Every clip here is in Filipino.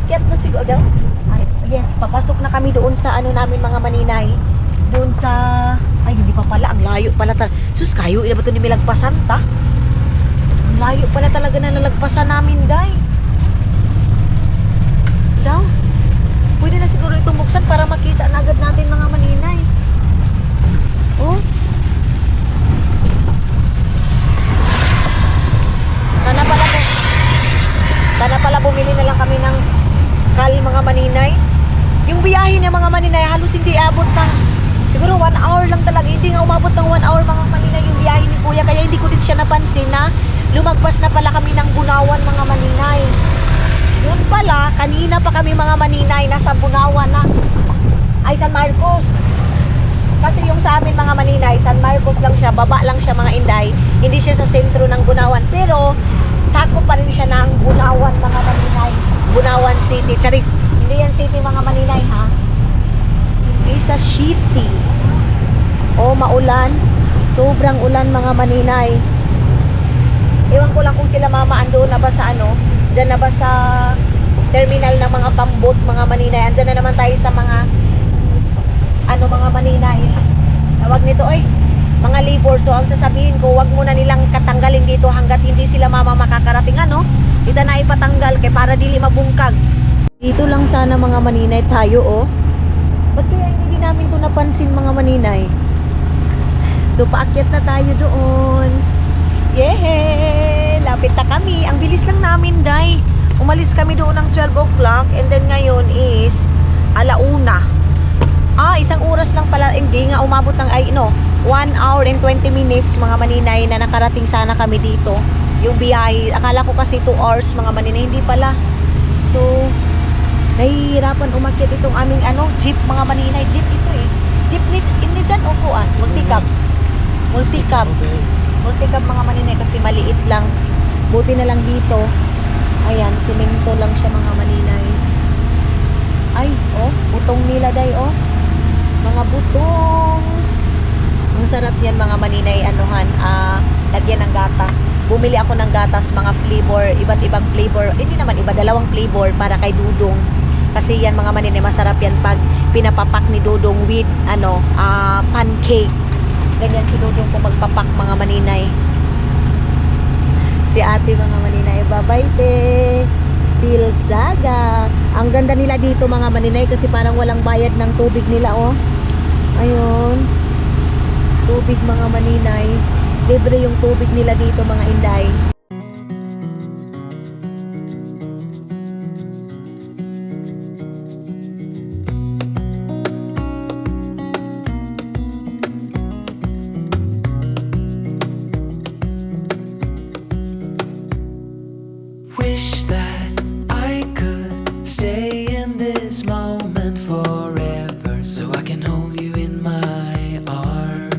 paakyat na siguro daw. Ay, yes, papasok na kami doon sa ano namin mga maninay. Doon sa, ay hindi pa pala, ang layo pala talaga. Sus, kayo, ina ba ito ni Milagpasan ta? Ang layo pala talaga na nalagpasan namin, day. Daw, pwede na siguro itong buksan para makita na agad natin mga maninay. Oh. Sana pala bumili na lang kami ng kal mga maninay. Yung biyahe niya mga maninay halos hindi abot ng siguro 1 hour lang talaga. Hindi nga umabot ng 1 hour mga maninay yung biyahe ni kuya. Kaya hindi ko din siya napansin na lumagpas na pala kami ng Bunawan mga maninay. Yun pala, kanina pa kami mga maninay nasa Bunawan na. Ay, San Marcos. Kasi yung sa amin mga maninay, San Marcos lang siya, baba lang siya mga inday. Hindi siya sa sentro ng Bunawan. Pero sakop pa rin siya ng Bunawan mga maninay. Bunawan City. Charis, hindi yan city mga maninay ha. Hindi sa city. O maulan. Sobrang ulan mga maninay. Ewan ko lang kung sila mama andoon na ba sa ano. Diyan na ba sa terminal ng mga pambot mga maninay. Andyan na naman tayo sa mga ano mga maninay. Tawag nito ay mga labor. So ang sasabihin ko, wag muna nilang katanggalin dito hanggat hindi sila mama makakarating ano. Dito na ipatanggal kay para dili mabungkag. Dito lang sana mga maninay tayo oh. Ba't kaya hindi namin to napansin mga maninay? So paakyat na tayo doon. Yehey! Lapit na kami. Ang bilis lang namin, day. Umalis kami doon ng 12 o'clock and then ngayon is alauna. Isang oras lang pala. Hindi nga umabot ng 1 hour and 20 minutes mga maninay na nakarating sana kami dito. Yung biyahe. Akala ko kasi 2 hours mga maninay. Hindi pala. So, nahihirapan umakyat itong aming jeep mga maninay. Jeep ito eh. Jeep hindi dyan upuan. Multicab. Multicab. Multicab mga maninay kasi maliit lang. Buti na lang dito. Ayan, simento lang siya mga maninay. Ay, butong nila day mga butong. Ang sarap yan mga maninay lagyan ng gatas. Bumili ako ng gatas, mga flavor, iba't ibang flavor. Hindi naman iba, 2 flavor para kay Dudong. Kasi yan mga maninay, masarap yan pag pinapapak ni Dudong with pancake. Ganyan si Dudong kung magpapak mga maninay. Si ate mga maninay, bye-bye te. Pilsaga. Ang ganda nila dito mga maninay kasi parang walang bayad ng tubig nila Ayun. Tubig mga maninay. Libre yung tubig nila dito mga inday. Wish that I could stay in this moment forever, so I can hold you in my arms.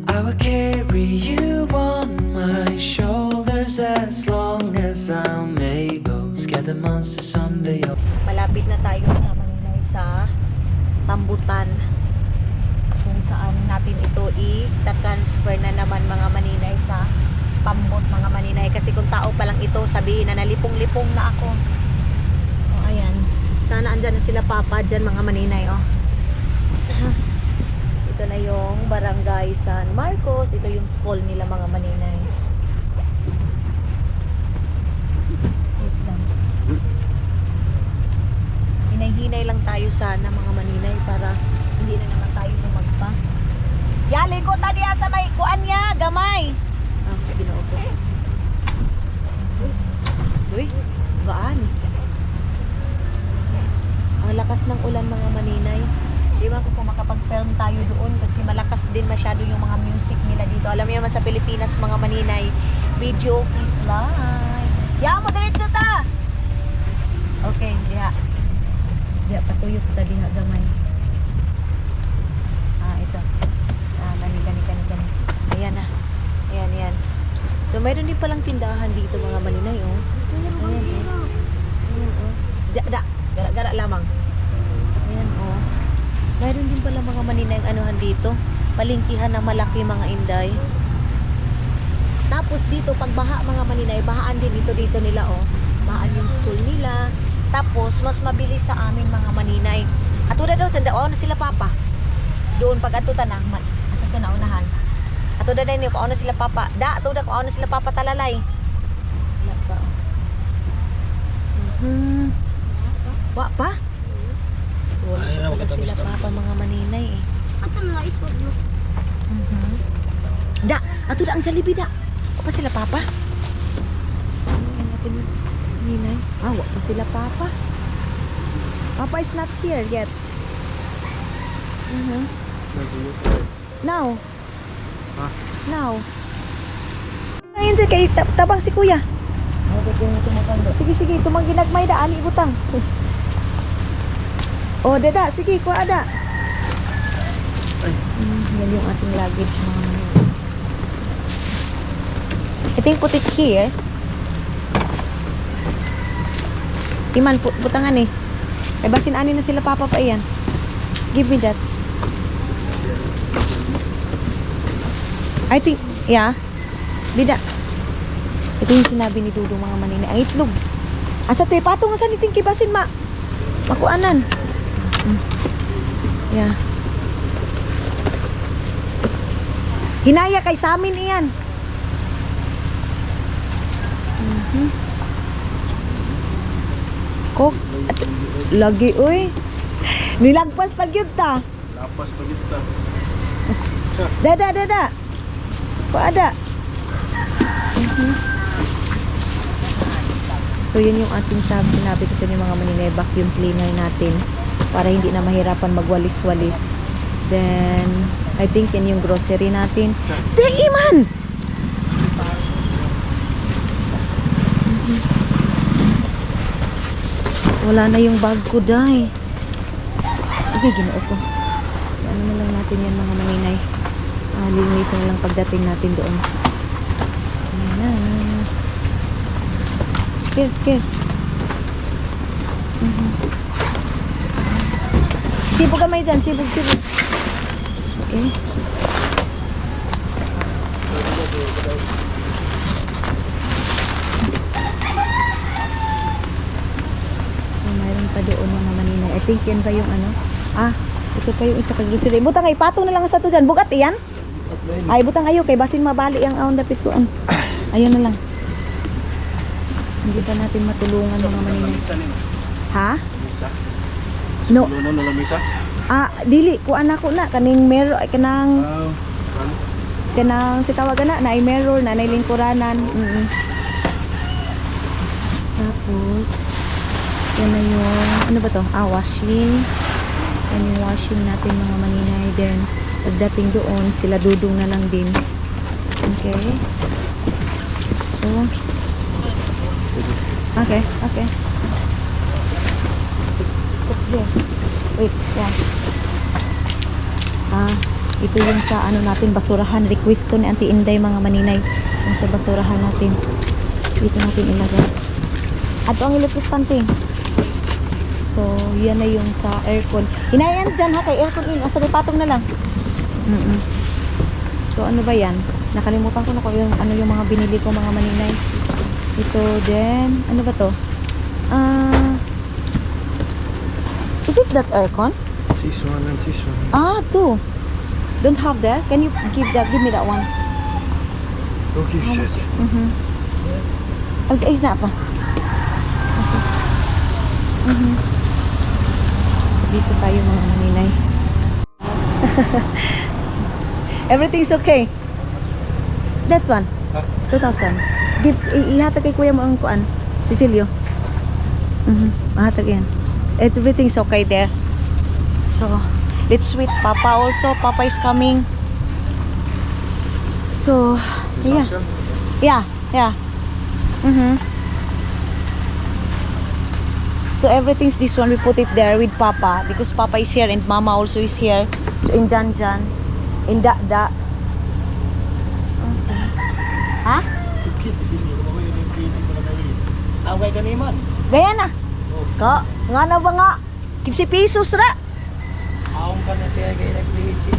I will carry you on my shoulders as long as I'm able. Scare the monsters under your... Malapit na tayo mga maninay sa Tambutan. Kung saan natin ito i-transfer na naman mga maninay sa Pambot mga maninay. Kasi kung tao pa lang ito, sabihin na nalipong-lipong na ako. Ayan. Sana andyan na sila papa dyan mga maninay Ito na yung barangay San Marcos. Ito yung school nila mga maninay. Wait lang. Hinay-hinay lang tayo sana mga maninay para hindi na naman tayo lumagpas. Yali ko tadi sa may kuan niya, gamay. Ginoo ko. Uy, gaan. Ang lakas ng ulan mga maninay. Di ba kung makapag-film tayo doon kasi malakas din masyado yung mga music nila dito. Alam niyo naman sa Pilipinas mga maninay, video please live. Ya mo diretso ta. Okay, diha. Diha patuyo ko ta diha gamay. Ito. Gani. Ayan na. Ayan. So, mayroon din palang tindahan dito mga maninay, Ayan, Gara lamang. Ayan, Mayroon din pala mga maninay ang anuhan dito. Palingkihan ng malaki mga inday. Tapos dito, pag baha mga maninay, bahaan din dito nila, Bahaan yung school nila. Tapos, mas mabilis sa amin mga maninay. Ato na daw, tanda, na sila papa. Doon, pag ato na, asa to na unahan. Ato na din, kung na sila papa. Ato na, kung na sila papa talalay. Wala pa. Wa pa? So, wala pa sila papa mga maninay eh. Ato na lang iswag mo. Da, ato da ang Jollibee da. Wa pa sila papa? Ang natin ninay. Wa pa sila papa. Papa is not here yet. Now. Now. Ngayon dyan kay tabang si kuya. Sige, tumang ginagmay da, ali butang. Oh, dada, sige, kuha ada. Yan yung ating luggage mga manila. I think put it here. Iman, butangan eh. Ay basin ani na sila papa pa iyan. Give me that. I think, yeah. Bida. Ito yung sinabi ni Dudong mga manini. Ang itlog. Asa te, patong nga sa niting kibasin ma. Makuanan. Yeah. Hinaya kay sa amin iyan. Kok. Lagi, uy. Nilagpas pag yun ta. Lapas pagit ta. Dada. Kok ada. So yun yung ating sinabi ko sa inyo mga maninay, vacuum cleaner natin para hindi na mahirapan magwalis-walis. Then I think yan yung grocery natin. Dang iman! Wala na yung bag ko, day. Okay, ginoo ko. Ano na lang natin yan mga maninay. Linisan na lang pagdating natin doon. Ayan na. Here. Sibog kamay dyan, sibog. Okay. So, mayroon pa doon mga maninay. I think yan pa yung ano. Ito pa yung isa kag grocery. Butang ay patong na lang sa to dyan. Bugat iyan? Ay, butang ayo kay basin mabali ang aon dapit ko. Ayun na lang. Hindi pa natin matulungan mga maninay. Ha? No. Luno na lamisa. Dili ko anak ko na kaning mirror kanang si tawagan na ay mirror na nay lingkuranan. Tapos yan na yung ano ba to? Washing. Yan yung washing natin mga maninay. Then pagdating doon sila Dudong na lang din. Okay. So Okay. There. Wait, yan. Ito yung sa ano natin basurahan. Request to ni Auntie Inday mga maninay. Yung sa basurahan natin. Dito natin ilagay. At ang electric panting. So, yan na yung sa aircon. Hinayan dyan ha, kay aircon in. Asa may patong na lang. So, ano ba yan? Nakalimutan ko na ko yung ano yung mga binili ko mga maninay. Ito then, ano ba to? Is it that aircon? This one and this one. Two. Don't have there? Can you give me that one? Okay, shit. Okay, is na pa. Okay. Dito tayo mga maninay. Everything's okay. That one. 2,000. Ihatag kay kuya mo ang kuan. Cecilio. Mahatag yan. Everything's okay there. So, let's wait Papa also. Papa is coming. So, yeah. So, everything's this one. We put it there with Papa because Papa is here and Mama also is here. So, in Jan, in Da. Okay. Ha? Away ka naman. Gaya na. Ka, nga na ba nga? 15 pesos ra. Aong ka na tayo kayo nag-plate.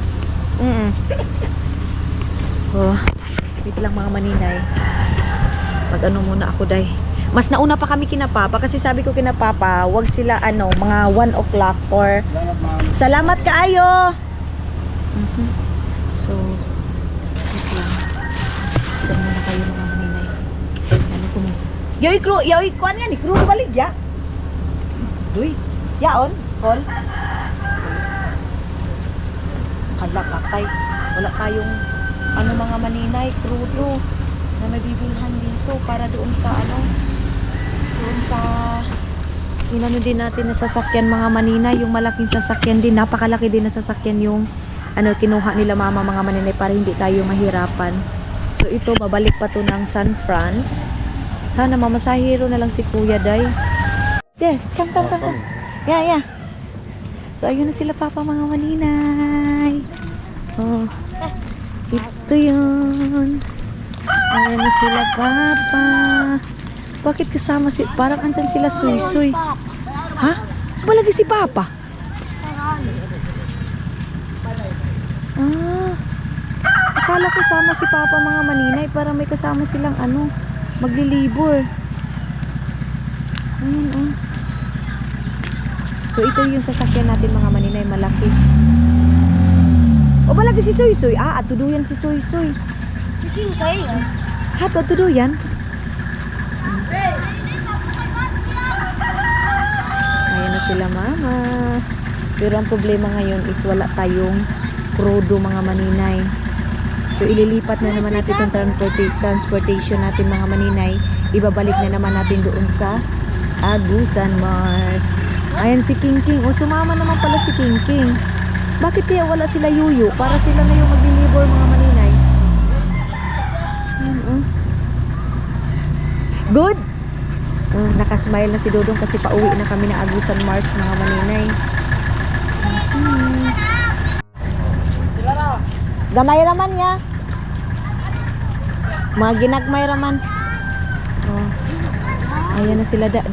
Oh, wait lang mga maninay. Mag-ano muna ako, day. Mas nauna pa kami kina Papa kasi sabi ko kina Papa, wag sila ano, mga 1 o'clock or Salamat, ma'am. salamat kaayo. So, wait lang. Saan muna kayo mga maninay? Ano ko mo? Yoy, kuan yan, crew balik ya. Uy, yaon, call. Hala, patay. Wala tayong ano mga maninay, crudo na may bibilhan dito para doon sa ano, doon sa inano din natin na sasakyan mga maninay, yung malaking sasakyan din, napakalaki din na sasakyan yung ano kinuha nila mama mga maninay para hindi tayo mahirapan. So ito, babalik pa to ng San Franz. Sana mamasahero na lang si Kuya Day. There, come. Yeah. So ayun na sila Papa mga maninay. Oh, ito yun. Ayan na sila Papa. Bakit kasama si, parang andyan sila Suy. Ha? Malagi si Papa? Ah, akala ko sama si Papa mga maninay para may kasama silang ano, maglilibor. Ayun oh. So ito yung sasakyan natin mga maninay, malaki. O balagi si Suy. Ah, atuduyan si Suy. Chicken kayo. Ha, atuduyan? Ayan na sila mama. Pero ang problema ngayon is wala tayong krudo mga maninay. So ililipat na naman natin itong transportation natin mga maninay. Ibabalik na naman natin doon sa Agusan, Mars. Ayan si King. O sumama naman pala si King. Bakit kaya wala sila Yuyo? Para sila na yung mag-deliver mga maninay. Good! Nakasmile na si Dodong kasi pauwi na kami na Agusan, Mars mga maninay. Gamay raman niya. Mga ginagmay raman. Oh. Ayan na sila da.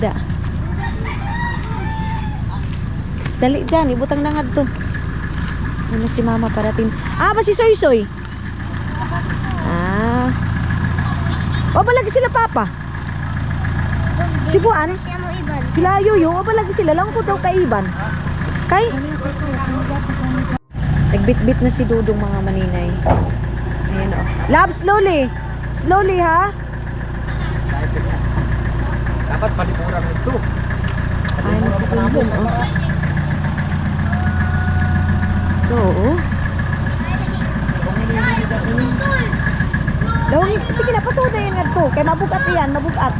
Dali dyan, ibutang na nga to. Ano si mama parating. Ah, ba si Soy? Ah. O balagi sila Papa? Siguan? Siya mo iban. Sila Yuyo, o balagi sila lang ko daw kaiban. Kay? Nagbitbit na si Dudong mga maninay. Ayan o. Love, slowly. Slowly ha. Dapat palipuran ito. Ayan na si Junjun o. So, dawang, sige na, pasoda yan nga to. Kaya mabugat yan, mabugat.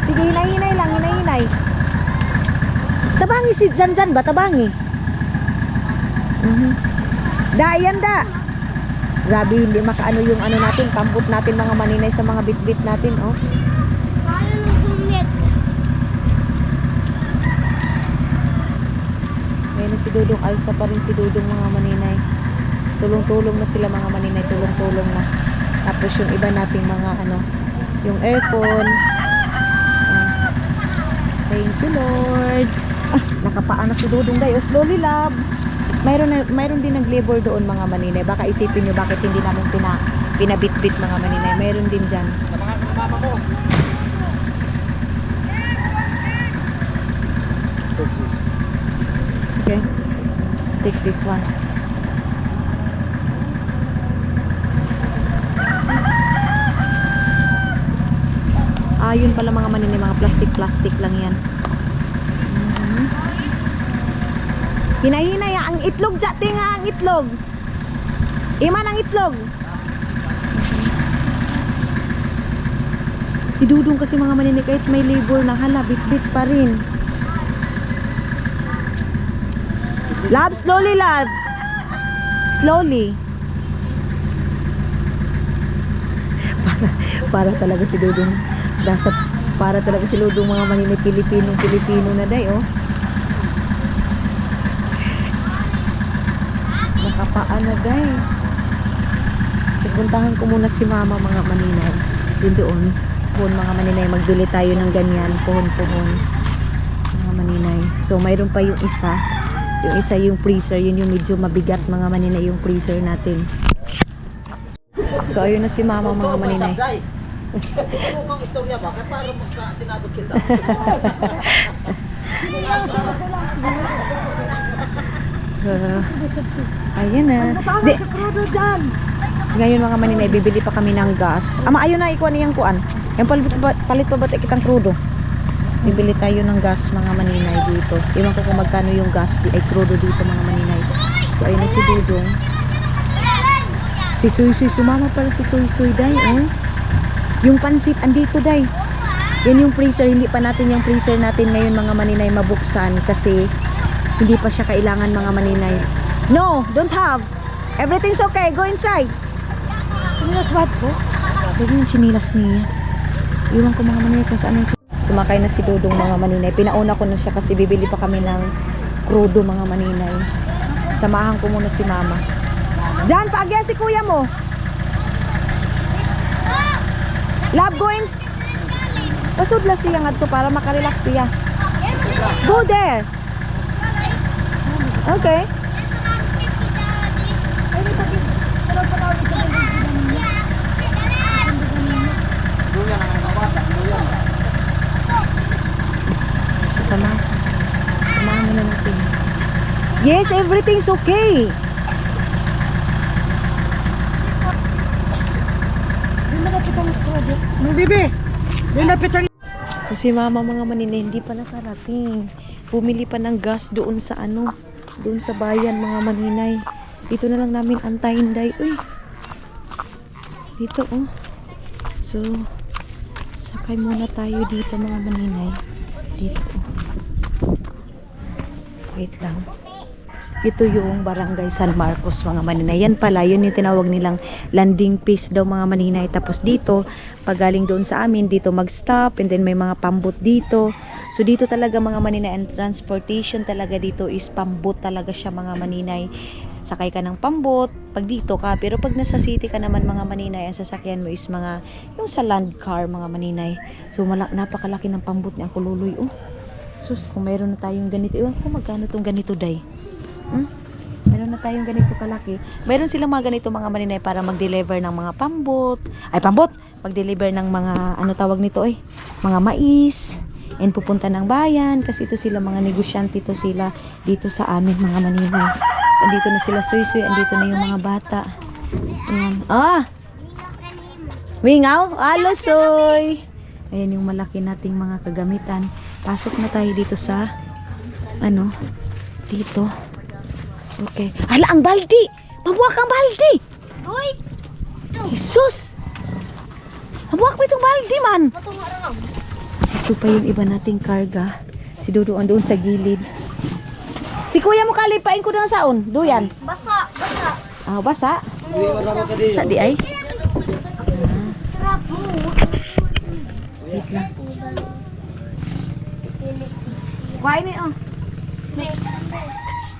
Sige, hinay-hinay lang, hinay-hinay. Tabangi si Janjan ba? Tabangi. Da, yan da. Grabe, hindi makaano yung ano natin, kamput natin mga maninay sa mga bit-bit natin, oh. Kaya nung kumit. Ngayon na si Dudong, alsa pa rin si Dudong mga maninay. Tulong-tulong na sila mga maninay, tulong-tulong na. Tapos yung iba nating mga ano, yung aircon. Thank you Lord. Ah, nakapaan na si Dudong dayo. Slowly love. Mayroon din nag-labor doon mga maninay. Baka isipin nyo bakit hindi namin pinabit-bit mga maninay. Mayroon din dyan. Sa mga mama mo. Okay. Take this one. Ah, yun pala mga maninay. Mga plastic lang yan. Hinay-hinay ang itlog dyan nga ang itlog. Iman ang itlog. Si Dudong kasi mga maninay kahit may labor na hala, bit-bit pa rin. Love, slowly love. Slowly. Para talaga si Dudong. Para talaga si Dudong mga maninay Pilipino na day, oh. Nakapaan na day. Pupuntahan ko muna si mama mga maninay. Yun doon. Mga maninay, magbili tayo ng ganyan. Puhon-puhon. Mga maninay. So, mayroon pa yung isa. Yung isa yung freezer. Yun yung medyo mabigat mga maninay yung freezer natin. So, ayun na si mama mga maninay. Mukhang istorya ba? Kaya para magkasinabot kita. Ayan na. Ngayon mga maninay, bibili pa kami ng gas. Ama, ayun na, ikuha niyang kuan. Yung palit pa ba kitang krudo? Bibili tayo ng gas mga maninay dito. Iwan ko kung magkano yung gas ay krudo dito mga maninay. So ayun na si Dudong. Si Suy-Suy, sumama pala si Suy-Suy, day. Oh. Yung pansit, andito, day. Yan yung freezer, hindi pa natin yung freezer natin ngayon mga maninay mabuksan kasi hindi pa siya kailangan mga maninay. No, don't have. Everything's okay. Go inside. Chinilas ba ito? Lagi yung chinilas niya. Iwan ko mga maninay kung saan yung sumakay na si Dudong mga maninay. Pinauna ko na siya kasi bibili pa kami ng krudo mga maninay. Samahan ko muna si mama. Diyan, paagya si kuya mo. Love, go ins. Pasudla siya nga to para makarelax siya. Go there. Okay. Samahan mo na natin. Yes, everything's okay. So si mama mga maninay hindi pa nakarating. Bumili pa ng gas doon sa doon sa bayan mga maninay. Dito na lang namin antayin day. Uy. Dito oh. So sakay muna tayo dito mga maninay. Dito. Wait lang. Ito yung barangay San Marcos mga maninay. Yan pala, yun yung tinawag nilang landing place daw mga maninay. Tapos dito, pag galing doon sa amin, dito mag-stop and then may mga pambot dito. So dito talaga mga maninay, and transportation talaga dito is pambot talaga siya mga maninay. Sakay ka ng pambot pag dito ka. Pero pag nasa city ka naman mga maninay, ang sasakyan mo is mga, yung sa land car mga maninay. So napakalaki ng pambot ni Uncle Luloy. Oh. Sus, kung meron na tayong ganito, iwan ko magkano tong ganito day. Meron na tayong ganito kalaki. Meron silang mga ganito mga maninay para mag-deliver ng mga pambot. Mag-deliver ng mga, ano tawag nito mga mais. And pupunta ng bayan. Kasi ito sila mga negosyante ito sila dito sa amin mga maninay. Andito na sila Suy-Suy. Andito na yung mga bata. Ayan. Wingaw? Soy. Ayan yung malaki nating mga kagamitan. Pasok na tayo dito sa dito. Okay. Hala, ang baldi! Mabuwak ang baldi! Uy! Jesus! Mabuwak pa itong baldi, man! Ito pa yung iba nating karga. Si Dodo doon sa gilid. Si kuya mo kalipain ko ng saon. Duyan. Basa! Basa? Basa di ay? Wait lang. Why ni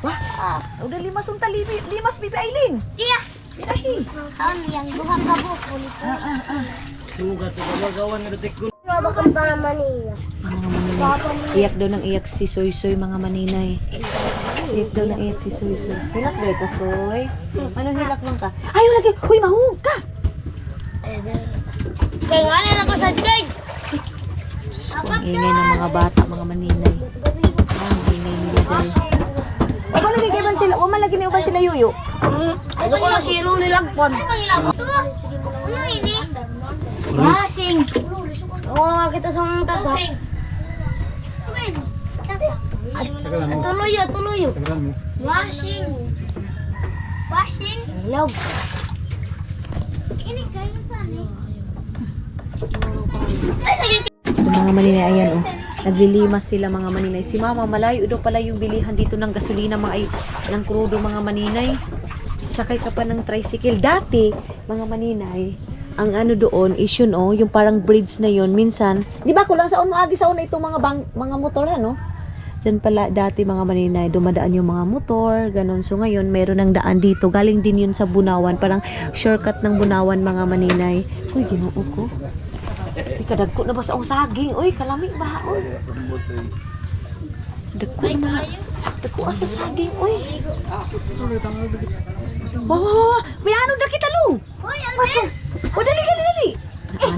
Wah, udah limas bibi Aileen. Tiya! Birahi. Yang buha ka po. Sugat ito magawan nga datik ko. Bakang tama niya. Mga maninay. Iyak daw ng iyak si Soy-Soy mga maninay. Iyak daw ng iyak si Soy-Soy. Hilak ba ka, Soy? Ano hilak lang ka? Ayaw lagi! Huy, mahug ka! Kaya nga na ako sa gig! Ang ingay ng mga bata, mga maninay. Ang ingay nila guys. Malagi na ba sila yuyo? Ano ko na siro nilagpon? Ano ini? Lasing! Oo, kita sa mga taga. Tuloy. Washing. Love. Ini kayo saan So, mga maninay, ayan naglilimas sila mga maninay. Si mama, malayo daw pala yung bilihan dito ng gasolina ng krudo mga maninay. Sakay ka pa ng tricycle. Dati, mga maninay, ang doon is yun yung parang bridge na yun. Minsan, di ba kulang saon mo agi saon na itong mga motor Diyan pala dati mga maninay, dumadaan yung mga motor, ganun. So ngayon, meron ng daan dito. Galing din yun sa Bunawan. Parang shortcut ng Bunawan mga maninay. Uy, ginoo ko. Kadagko na ba sa saging? Uy, kalamig ba? Uy. Dagko na mga. Dagko sa saging. Uy. Wow. May ano na kita, Lung? Pasok. O, dali.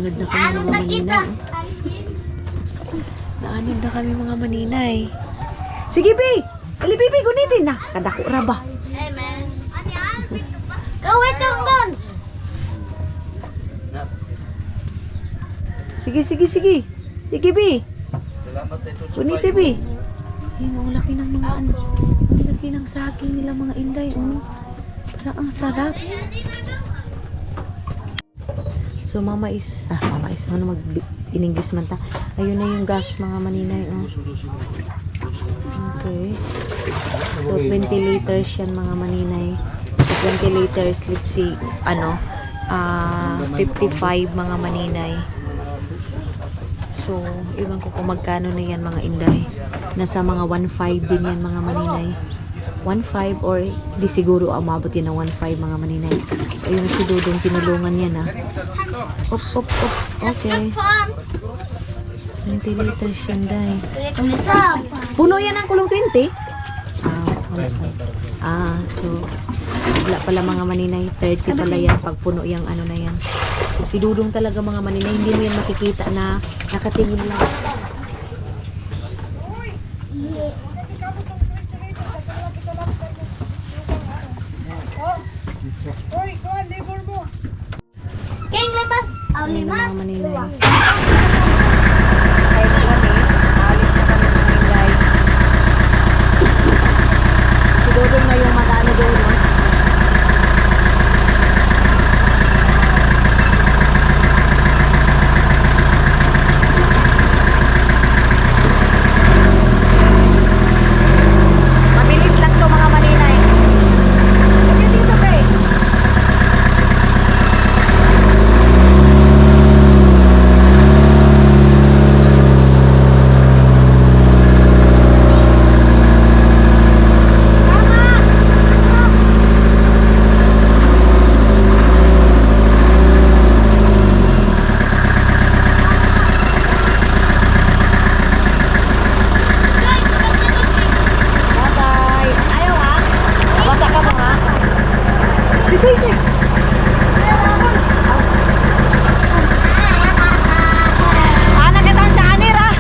Naanod na kami mga maninay. Naanod na kami mga maninay. Sige, Bi! Ali, Bibi, gunitin na. Kadako ra ba? Hey, man. Wait lang doon. Sige, sige, sige. Sige, Bi. Salamat ito. Gunitin, Bi. Ayun, ang laki ng mga ano. Ang laki ng saging nila mga inday. Oh. Parang ang sarap. So, mama is, ano mag-iningis man ta. Ayun na yung gas mga maninay. Oh. Okay. So, 20 liters yan mga maninay. So, 20 liters, let's see, 55 mga maninay. So, iwan ko kung magkano na yan mga inday. Nasa mga 1.5 din yan mga maninay. 1.5 or di siguro umabot yan ng 1.5 mga maninay. Ayun si Dudong tinulungan yan ha. Op. Okay. 20 liters yan day. Puno yan ang kulong 20? So wala pala mga maninay. 30 pala yan pag puno yung ano na yan. Si Dudong talaga mga maninay. Hindi mo yan makikita na nakatingin lang. King limas. Ayun na Limas. mga maninay. Kahit na kami, alis na kami mga inday. Si Dudong na yung mag-ano doon, no? Mabilis lang to mga maninay. Everything's okay. Bye-bye. Ayaw ha? Mabasa ka mo ha? Sisi. Nagkataon sa anir ha?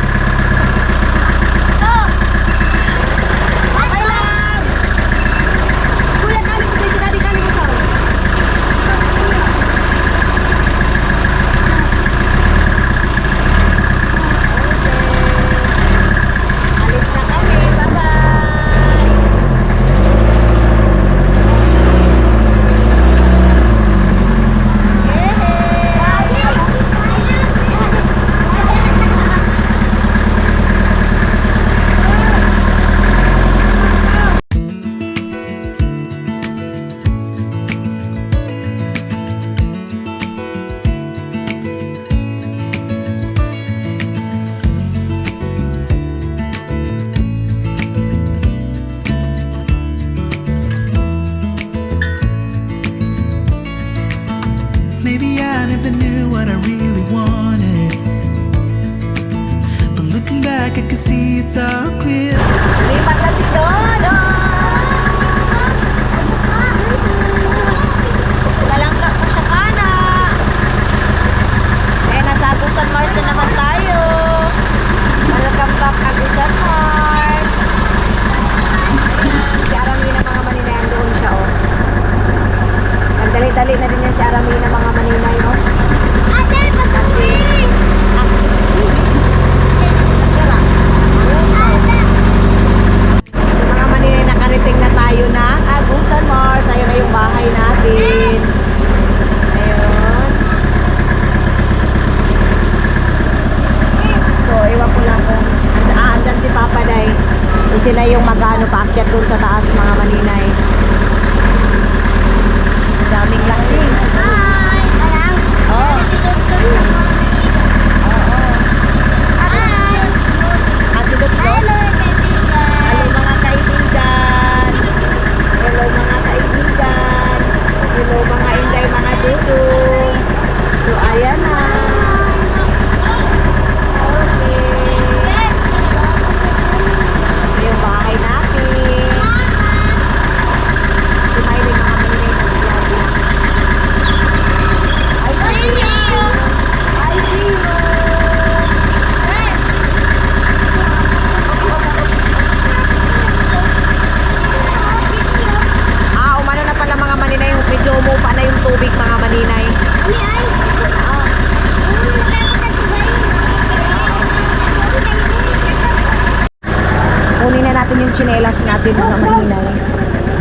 Kuya, kali mo sa'yo. Sinadi kali mo sa'yo. Alis na kami. Bye-bye. Maybe I never knew what I really wanted, but looking back I can see it's all clear. Lipat na si Dodo. Lalangka po siya kana. Eh, nasa Agusan Mars na naman tayo. Welcome back Agusan Mars. Si Aramina mga maninay doon siya oh. Nagdali-dali na din yan si Aramina mga maninay oh. Kasi mga maninay, nakarating na tayo na Agusan Mars. Ayun na yung bahay natin. Ayun. So, iwan ko lang kung andyan si Papa Day. So, sila yung mag-ano paakyat doon sa taas mga maninay. Ang daming lasing. Oh. Asidot ko. Hello mga kaibigan. Hello mga kaibigan. Hello mga inday, mga dudong. So ayan na. Okay. Yung bahay natin.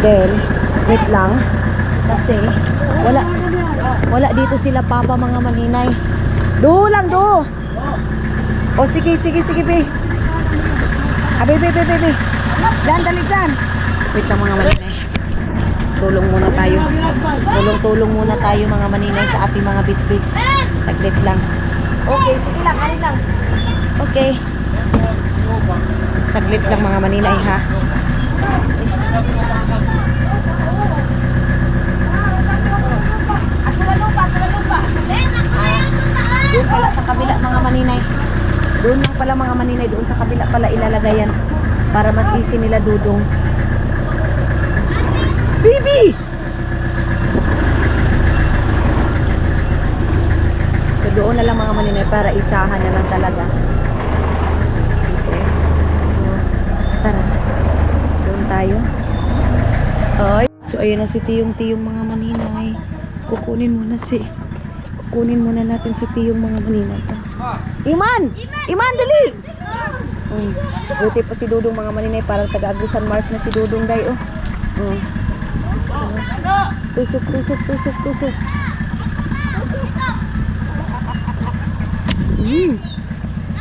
Then, wait lang. Kasi, wala dito sila papa mga maninay. Do lang, do. O sige, be. Be. Diyan, dali dyan. Wait lang mga maninay. Tulong muna tayo. Tulong muna tayo mga maninay sa ating mga bitbit. Saglit lang. Okay, sige lang, alin lang. Okay. Saglit lang mga maninay ha. Doon pala sa kabila mga maninay. Doon lang pala mga maninay. Doon sa kabila pala ilalagay yan. Para mas easy nila dudong. Bibi! So doon na lang mga maninay para isahan na lang talaga. Okay. So, tara. Doon tayo. Oy. So ayun na si Tiyong mga maninay. Kukunin muna natin si Tiyong mga maninay. Iman, dali! Buti pa si Dudong mga maninay. Parang taga-Agusan Mars na si Dudong day, oh. Tusok.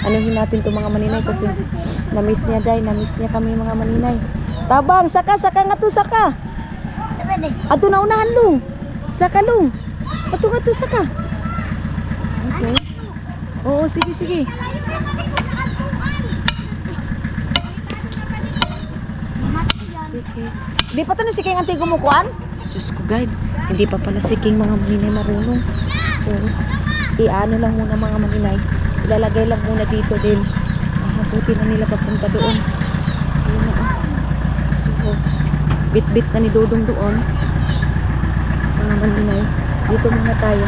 Anuhin natin to mga maninay kasi na-miss niya kami mga maninay. Tabang, saka nga to, saka. Ato na unahan lung. Saka lung. Ato nga to, saka. Okay. Oo, sige. Sige. Hindi pa to na siking ang tigo mo kuan? Diyos ko guide, hindi pa pala siking mga maninay marunong. So, iano lang muna mga maninay. Ilalagay lang muna dito din. Mabuti na nila papunta doon. Ayun na. So, bit-bit na ni Dudong doon. Mga maninay. Dito muna tayo.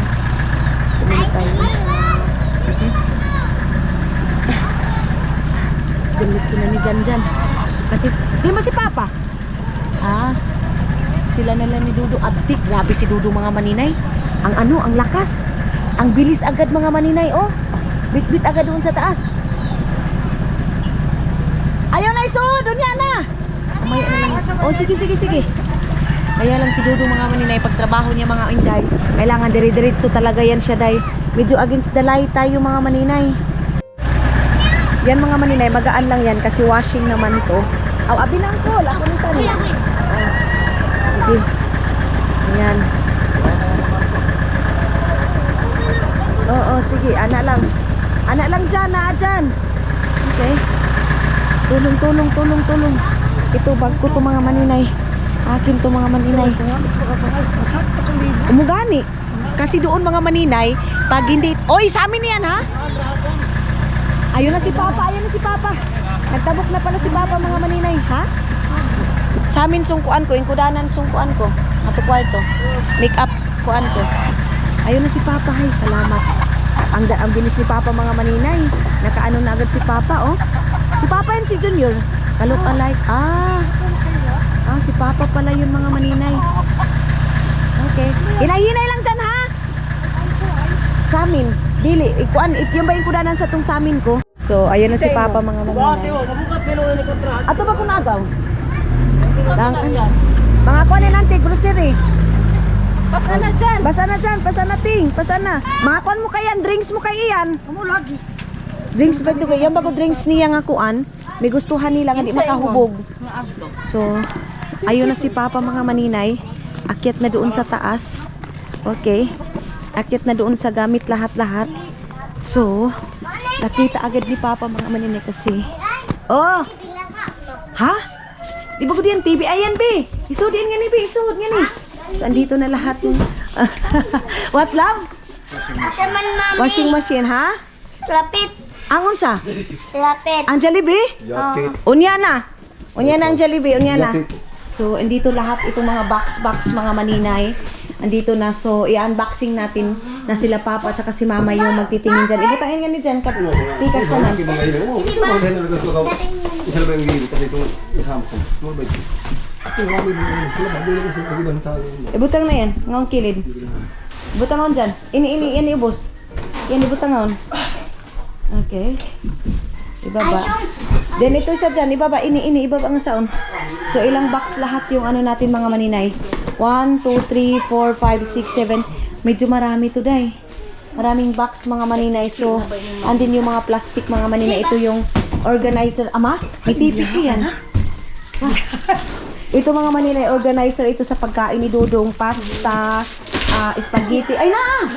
Dimitso na ni Janjan. Kasi, di ba si Papa? Sila nila ni Dudong. Abdik, grabe si Dudong mga maninay. Ang lakas. Ang bilis agad mga maninay, oh. Bit-bit agad doon sa taas. Ayaw na iso, doon yan na. Oh, sige. Kaya lang si Dudong mga maninay, pagtrabaho niya mga inday, kailangan dire-diretso talaga yan siya, day. Medyo against the light tayo mga maninay. Yan mga maninay, magaan lang yan kasi washing naman to. Abi na ko, ako ni Sani. Sige. Ayan. Oo, sige, ana lang dyan. Okay. Tulong. Ito bag ko to mga maninay. Akin to mga maninay. Umugani. Kasi doon mga maninay, pag hindi, oy, sa amin yan ha? Ayun na si Papa. Nagtabok na pala si Papa mga maninay, ha? Sa amin sungkuan ko, ingkudanan sungkuan ko. Ato kwarto. Make up kuan ko. Ayun na si Papa, hay, salamat. Ang bilis ni Papa mga maninay. Nakaano na agad si Papa, oh. Si Papa yan si Junior. Kalok alike. Si Papa pala yun mga maninay. Okay. Hinay lang dyan, ha? Sa amin. Dili. Yung ba yung kudanan sa tong sa amin ko? So, ayun na si Papa mga maninay. Ato ba kung agaw? Mga kuanin nanti, grocery. Basa na dyan. Mga kuan mo kayan, drinks mo kay iyan. Drinks ba ito kayo? Yan ba ko drinks niya nga kuan? May gustuhan nila nga di makahubog. So, ayun na si Papa mga maninay. Akyat na doon sa taas. Okay. Akyat na doon sa gamit lahat-lahat. So, nakita agad ni Papa mga maninay kasi. Oh! Ha? Di ba ko diyan TV? Ayan, be! Isod yan nga ni, be! Isod nga ni! So, andito na lahat ng... What, love? Asaman, mami. Washing machine, ha? Lapit. Angon sa? Lapit. Ang Jollibee? Unya na ang Jollibee, unya na. So, andito lahat itong mga box mga maninay. Andito na. So, i-unboxing natin na sila Papa at saka si Mama yung magtitingin dyan. Ibutangin nga ni dyan. Pikas ka na. Ibutang na yan. Ngawang kilid. Ibutang ngon dyan. Ini, yan ibus. Yan ibutang ngon. Okay. Ibaba. Then ito isa dyan, ibaba, ibaba ang sound. So ilang box lahat yung ano natin mga maninay? 1, 2, 3, 4, 5, 6, 7. Medyo marami to day. Maraming box mga maninay. So, andin yung mga plastic mga maninay. Ito yung organizer. Ama, may tipik yan. Ito mga maninay, organizer ito sa pagkain ni Dudong. Pasta, spaghetti. Ay na!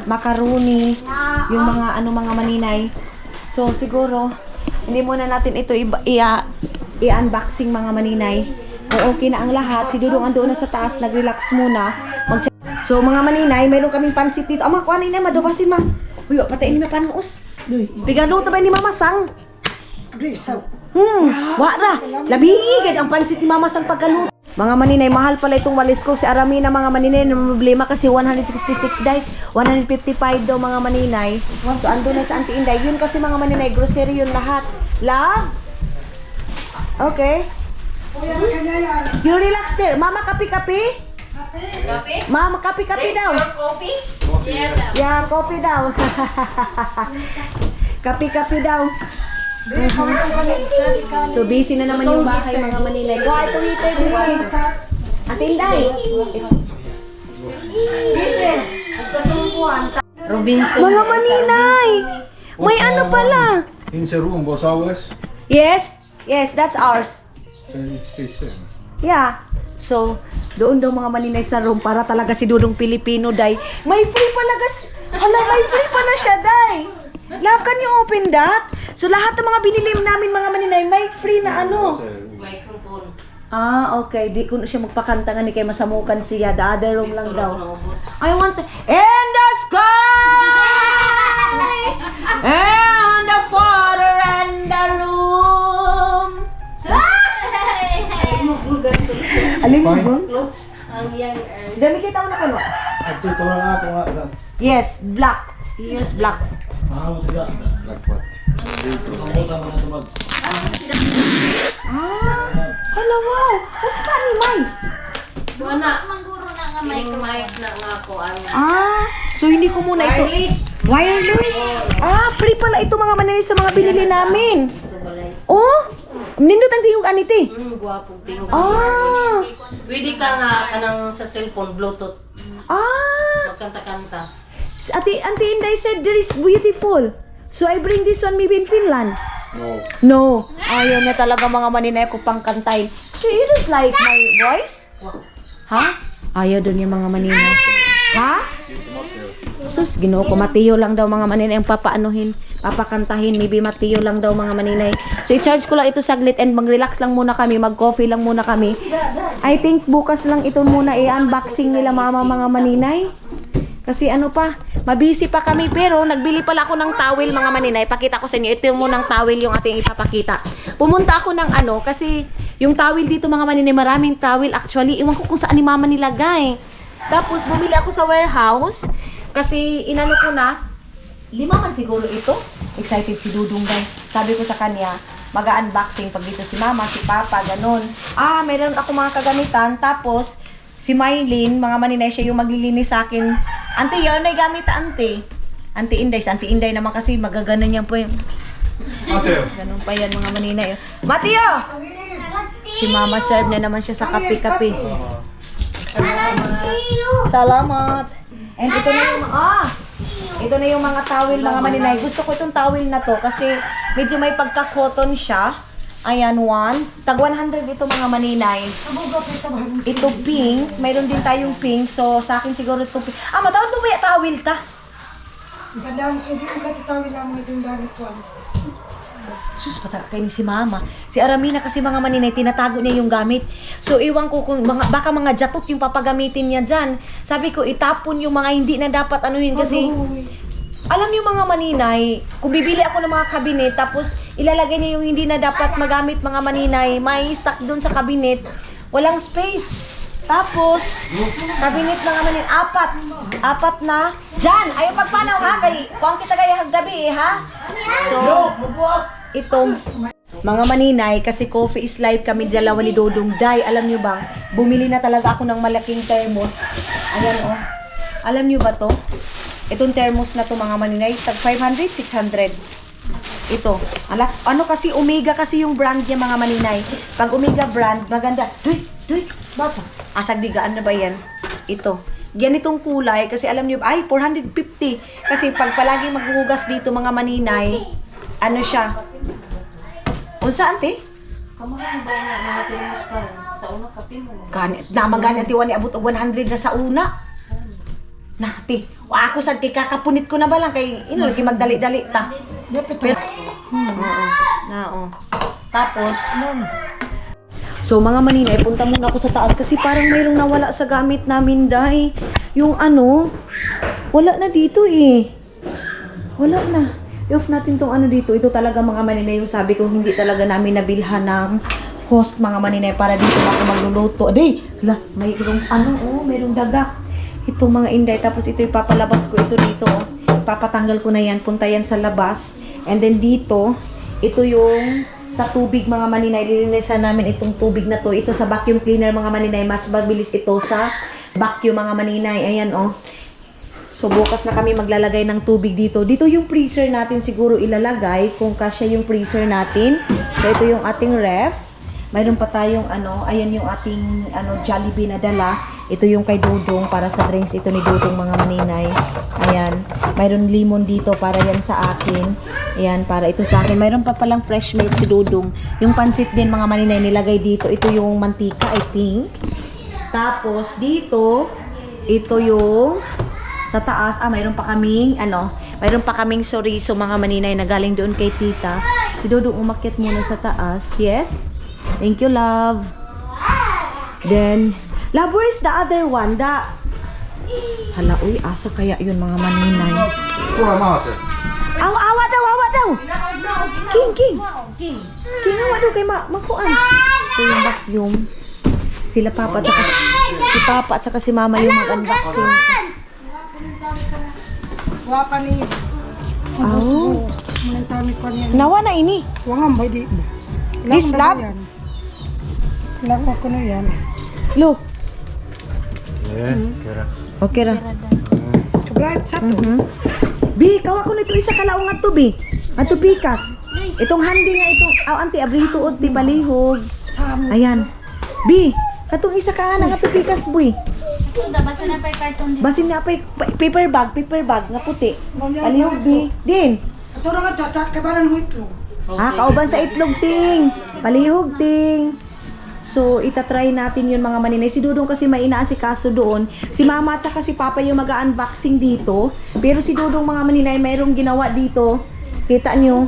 Macaroni. Yung mga ano mga maninay. So, siguro, hindi muna natin ito i-unboxing mga maninay. Kung okay na ang lahat, si Dudong andoon na sa taas, nag-relax muna. So mga maninay, mayroon kaming pansit dito. Ama, kuha na madubasin ma. Uy, patayin ni mapanuos. Pigaluto ba ni Mamasang? Wala. Labigid ang pansit ni Mamasang pagkaluto. Mga maninay, mahal pala itong walis ko. Si Arami na mga maninay, na problema kasi 166 days. 155 daw mga maninay. So ando na sa Auntie Inday. Yun kasi mga maninay, grocery yun lahat. Love? Okay. You relax there. Mama, kapi-kapi? Mama, kapi-kapi daw. Coffee? Yeah, coffee daw. Kapi-kapi daw. So busy na naman yung bahay mga maninay. Go, ito heater dito. Ate Inday. Mga maninay. May ano pala. In the room was ours, Yes, that's ours. so it's the same. Yeah. So, doon daw mga maninay sa room para talaga si Dudong Pilipino, day. May free pala, hala, may free pala siya, day. Love, can you open that? So, lahat ng mga binili namin mga maninay, may free na ano. Okay. Di ko na siya magpakanta nga ni kay masamukan siya. The other room lang daw. I want to... In the sky! And the father and the room. Alin mo ba? Dami kita mo na kano? At ito lang ako nga. Yes, black. He use black. Like what? Hala, wow. What's that ni May? So hindi ko muna ito. Wireless? Free pala ito mga maninay sa mga binili namin. Oh, nindot ang tiyog aniti. Guwapong tingog. Pwede ka nga kanang sa cellphone, Bluetooth. Magkanta-kanta. Auntie Inday said there is beautiful. So I bring this one maybe in Finland. No. Ayaw niya talaga mga maninay ko pang kantahin. So you don't like my voice? Ha? Ayaw doon yung mga maninay. Ha? Sus, Ginoo ko, Mateo lang daw mga maninay ang papaanuhin, papakantahin, maybe Mateo lang daw mga maninay. So i-charge ko lang ito saglit and mag-relax lang muna kami, mag-coffee lang muna kami. I think bukas lang ito muna i-unboxing nila mama mga maninay. Kasi ano pa, mabisi pa kami pero nagbili pala ako ng towel mga maninay. Pakita ko sa inyo, ito munang towel yung ating ipapakita. Pumunta ako ng ano, kasi yung towel dito mga maninay, maraming towel actually. Iwan ko kung saan ni mama nilagay. Tapos bumili ako sa warehouse. Kasi inano ko na, 5 man siguro ito. Excited si Dudong guys. Sabi ko sa kanya, mag-unboxing pag dito si mama, si papa, ganun. Meron ako mga kagamitan. Tapos, si Mylene, mga maninay, siya yung maglilinis sa akin. Auntie, yun ay gamit auntie. Auntie Inday. Si Auntie Inday naman kasi magaganan niyan po yung... Mateo. Ganun pa yan mga maninay. Mateo! Si mama serve na naman siya sa kape-kape. Salamat. And ito na yung ito na yung mga towel mga maninay. Gusto ko itong towel na to kasi medyo may pagka-cotton siya. Ayan, tag 100 ito mga maninay. Ito pink. Mayroon din tayong pink. So, sa akin siguro ito pink. Matawag ito ba towel ta? Sus, pataka ni si mama. Si Aramina kasi mga maninay, tinatago niya yung gamit. So, iwan ko kung baka mga jatot yung papagamitin niya dyan. Sabi ko, itapon yung mga hindi na dapat anuhin kasi... Alam niyo mga maninay, kung bibili ako ng mga kabinet, tapos ilalagay niya yung hindi na dapat magamit mga maninay, may stock dun sa kabinet, walang space. Tapos, kabinet mga maninay, 4 na. Diyan, ayaw pagpanaw ha, kung kita kaya haggabi ha. So, itong mga maninay, kasi coffee is life kami dalawa ni Dudong Day. Alam niyo bang, bumili na talaga ako ng malaking thermos. Ayan Alam niyo ba to? Itong thermos na to mga maninay, tag 500, 600. Ito. Ano kasi, Omega kasi yung brand niya mga maninay. Pag Omega brand, maganda. Duy, bata. Asag digaan na ba yan? Ito. Ganitong kulay, kasi alam niyo, ay, 450. Kasi pag palagi maghuhugas dito mga maninay, ano siya? Unsa, ante? Kamahal ba na mga tinus ka sa una kape mo? Ganit, namagani ang tiwan ni abot og 100 na sa una. Nati, ako sa kakapunit ko na ba lang kay inalagi magdali-dali ta. Pero, oo. Tapos, so mga maninay, punta muna ako sa taas kasi parang mayroong nawala sa gamit namin, Day. Yung ano, wala na dito eh. Wala na. I-off natin tong ano dito. Ito talaga mga maninay, yung sabi ko, hindi talaga namin nabilhan ng host mga maninay para dito ako magluluto. Day, mayroong ano, mayroong daga. Ito mga inday, tapos ito ipapalabas ko ito dito. Papatanggal ko na yan, punta yan sa labas. And then dito, ito yung sa tubig mga maninay, lilinisan namin itong tubig na to. Ito sa vacuum cleaner mga maninay, mas mabilis ito sa vacuum mga maninay. Ayan oh. So bukas na kami maglalagay ng tubig dito. Dito yung freezer natin siguro ilalagay kung kasya yung freezer natin. So ito yung ating ref. Mayroon pa tayong ano, ayan yung ating ano Jollibee na dala. Ito yung kay Dudong para sa drinks ito ni Dudong mga maninay. Ayan. Mayroon lemon dito para yan sa akin. Ayan, para ito sa akin. Mayroon pa palang fresh milk si Dudong. Yung pansit din mga maninay nilagay dito. Ito yung mantika, I think. Tapos dito, ito yung sa taas. Mayroon pa kaming ano, mayroon pa kaming chorizo mga maninay na galing doon kay tita. Si Dudong umakyat muna sa taas. Yes? Thank you, love. Then, love, where is the other one? Hala, uy, asa kaya yun mga maninay? Kuha maase. Awa daw! King! King, awa daw kay makuan. Ito yung vacuum. Sila papa at saka si papa at saka si mama yung mag-unboxing. Wapa ni. Oh. Manang ko niya. Nawa na ini. Wangam ba di. This lab? Lab ko na yan. Look. Kira. Okay ra. Chocolate sa to. Bi, kawa ko nito isa kalaong ato, Bi. Ato pikas. Itong handi nga itong, auntie, abri tuod, di balihog. Ayan. Bi, katong isa ka nga ato pikas, Boy. Basta na pa carton dito. Basin na pa paper bag nga puti. Balihog, Bi. Din. Ato ra nga chacha kay balan mo ito. Kauban sa itlog, ting. Palihog, ting. So, itatry natin yun mga maninay. Si Dudong kasi may inaasikaso doon. Si mama at saka si papa yung mag-unboxing dito. Pero si Dudong mga maninay, mayroong ginawa dito. Kita nyo,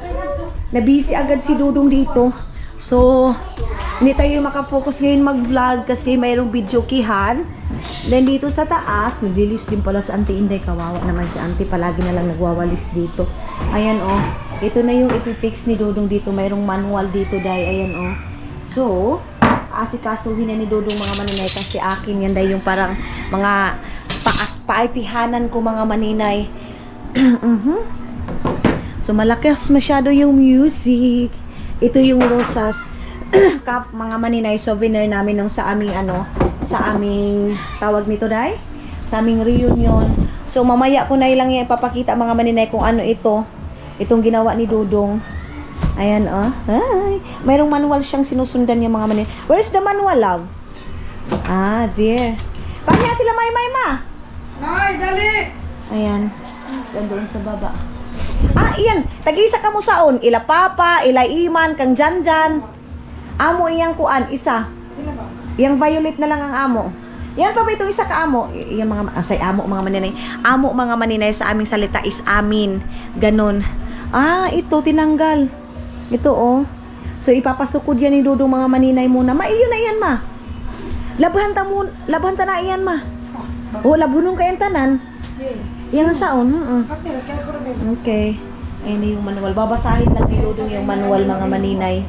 na busy agad si Dudong dito. So, hindi tayo makafocus ngayon mag-vlog kasi mayroong video kihan. Then dito sa taas, naglilis din pala si Auntie Inday. Kawawa naman si Auntie, palagi na lang nagwawalis dito. Ayan oh, ito na yung ipifix ni Dudong dito. Mayroong manual dito dahil, ayan oh. So, asikasuhin na ni Dudong mga maninay kasi akin yan dahil yung parang mga paartihanan ko mga maninay. So, malakas masyado yung music. Ito yung rosas. Cup mga maninay, souvenir namin nung sa aming ano, sa aming tawag nito dai, sa aming reunion. So mamaya ko na lang yung ipapakita mga maninay kung ano ito, itong ginawa ni Dudong. Ayan oh. Ay, mayroong manual siyang sinusundan yung mga maninay. Where's the manual, love? There. Paano sila may ma? Nay, dali. Ayan. So doon sa baba. Iyan, tag-isa ka mo saon, ila papa, ila iman, kang janjan. Amo iyang kuan, isa. Yang violet na lang ang amo. Yan pa ba itong isa ka amo? Yung mga, amo mga maninay. Amo mga maninay sa aming salita is amin. Ganon. Ito, tinanggal. Ito oh. So, ipapasukod yan ni Dudong mga maninay muna. Iyo na yan, ma. Labhan ta na iyan, ma. Labunong kayan tanan. Yan ang saon. Okay. Ayan na yung manual. Babasahin lang ni Dudong yung manual mga maninay.